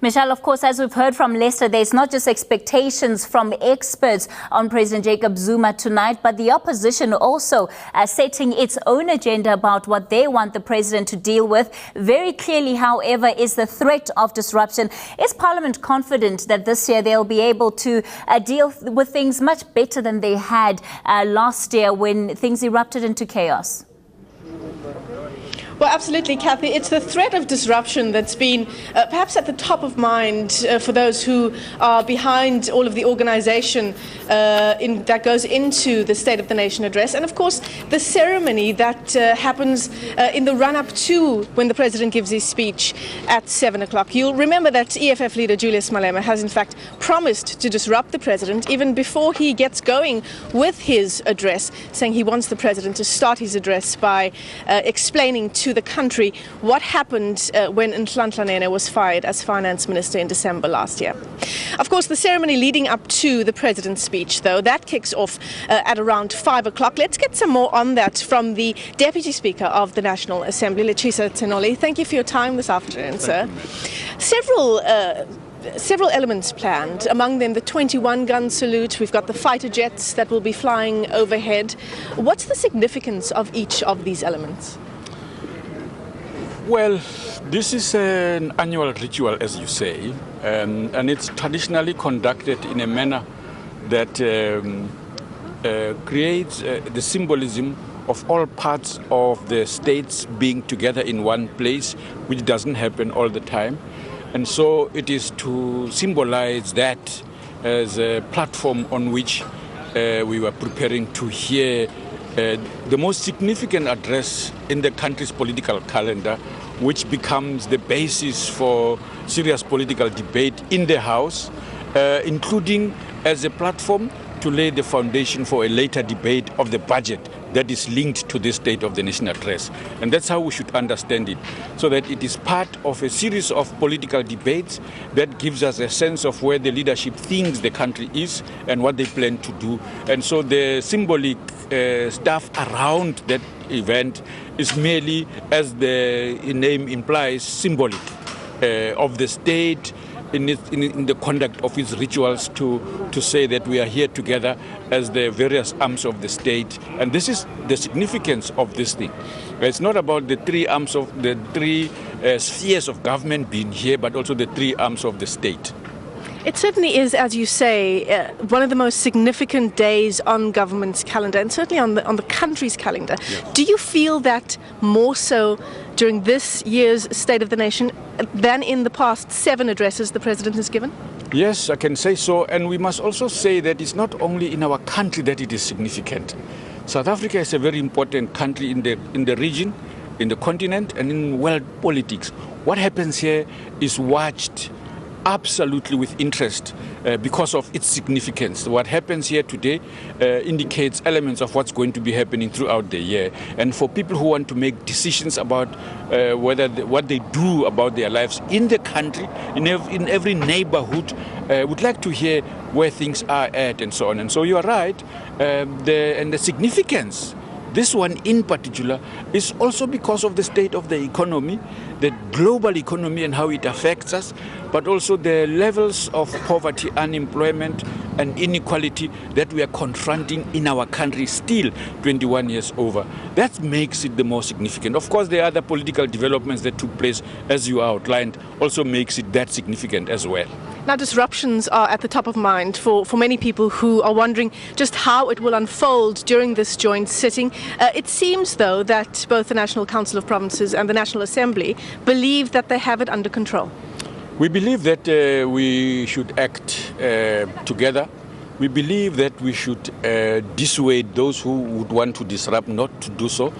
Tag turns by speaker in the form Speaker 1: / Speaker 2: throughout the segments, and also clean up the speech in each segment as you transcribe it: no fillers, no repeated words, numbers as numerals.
Speaker 1: Michelle, of course, as we've heard from Lester, there's not just expectations from experts on President Jacob Zuma tonight, but the opposition also setting its own agenda about what they want the president to deal with. Very clearly, however, is the threat of disruption. Is Parliament confident that this year they'll be able to deal with things much better than they had last year when things erupted into chaos?
Speaker 2: Well, absolutely, Kathy. It's the threat of disruption that's been perhaps at the top of mind for those who are behind all of the organisation that goes into the State of the Nation address. And, of course, the ceremony that happens in the run-up to when the President gives his speech at 7 o'clock. You'll remember that EFF leader Julius Malema has, in fact, promised to disrupt the President even before he gets going with his address, saying he wants the President to start his address by explaining to the country what happened when Nhlanhla Nene was fired as finance minister in December last year. Of course, the ceremony leading up to the president's speech, though, that kicks off at around 5 o'clock. Let's get some more on that from the Deputy Speaker of the National Assembly, Lechesa Tsenoli. Thank you for your time this afternoon, sir. Several elements planned, among them the 21-gun salute. We've got the fighter jets that will be flying overhead. What's the significance of each of these elements?
Speaker 3: Well, this is an annual ritual, as you say, and it's traditionally conducted in a manner that creates the symbolism of all parts of the states being together in one place, which doesn't happen all the time. And so it is to symbolize that as a platform on which we were preparing to hear the most significant address in the country's political calendar, which becomes the basis for serious political debate in the House, including as a platform to lay the foundation for a later debate of the budget that is linked to the State of the Nation address. And that's how we should understand it, so that it is part of a series of political debates that gives us a sense of where the leadership thinks the country is and what they plan to do. And so the symbolic stuff around that event is merely, as the name implies, symbolic of the state in the conduct of its rituals to say that we are here together as the various arms of the state. And this is the significance of this thing. It's not about the three arms of the three spheres of government being here, but also the three arms of the state.
Speaker 2: It certainly is, as you say, one of the most significant days on government's calendar, and certainly on the country's calendar.
Speaker 3: Yes.
Speaker 2: Do you feel that more so during this year's State of the Nation than in the past 7 addresses the President has given?
Speaker 3: Yes, I can say so. And we must also say that it's not only in our country that it is significant. South Africa is a very important country in the region, in the continent, and in world politics. What happens here is watched absolutely with interest because of its significance. What happens here today indicates elements of what's going to be happening throughout the year. And for people who want to make decisions about what they do about their lives in the country, in every neighborhood, would like to hear where things are at and so on. And so you are right. The significance, this one in particular, is also because of the state of the economy, the global economy and how it affects us, but also the levels of poverty, unemployment and inequality that we are confronting in our country still 21 years over. That makes it the most significant. Of course, the other political developments that took place, as you outlined, also makes it that significant as well.
Speaker 2: Now, disruptions are at the top of mind for many people who are wondering just how it will unfold during this joint sitting. It seems, though, that both the National Council of Provinces and the National Assembly believe that they have it under control.
Speaker 3: We believe that we should act together. We believe that we should dissuade those who would want to disrupt not to do so,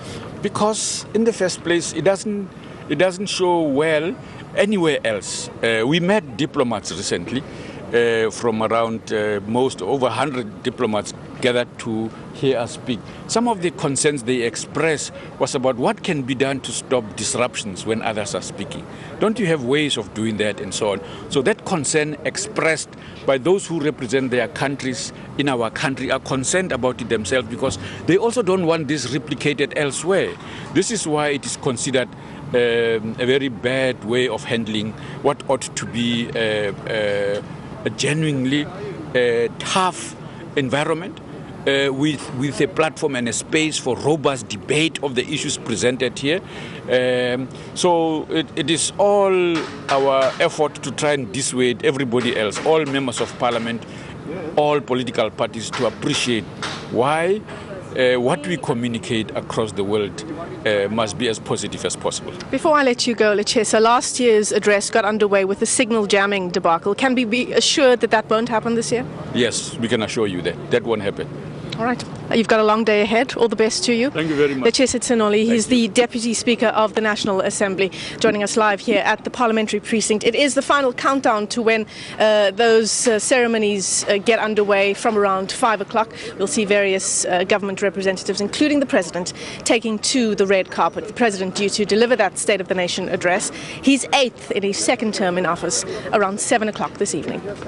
Speaker 3: because in the first place it doesn't show well anywhere else. We met diplomats recently from around over 100 diplomats gathered to hear us speak. Some of the concerns they expressed was about what can be done to stop disruptions when others are speaking. Don't you have ways of doing that and so on? So that concern expressed by those who represent their countries in our country are concerned about it themselves, because they also don't want this replicated elsewhere. This is why it is considered a very bad way of handling what ought to be a genuinely tough environment with a platform and a space for robust debate of the issues presented here. So it is all our effort to try and dissuade everybody else, all members of parliament, all political parties, to appreciate why what we communicate across the world must be as positive as possible.
Speaker 2: Before I let you go, Lechesa, last year's address got underway with the signal jamming debacle. Can we be assured that that won't happen this year?
Speaker 3: Yes, we can assure you that that won't happen.
Speaker 2: All right. You've got a long day ahead. All the best to you.
Speaker 3: Thank you very much.
Speaker 2: Lechesa Tsenoli, he's the Deputy Speaker of the National Assembly, joining us live here at the Parliamentary Precinct. It is the final countdown to when those ceremonies get underway from around 5 o'clock. We'll see various government representatives, including the President, taking to the red carpet. The President due to deliver that State of the Nation address. He's 8th in his second term in office, around 7 o'clock this evening.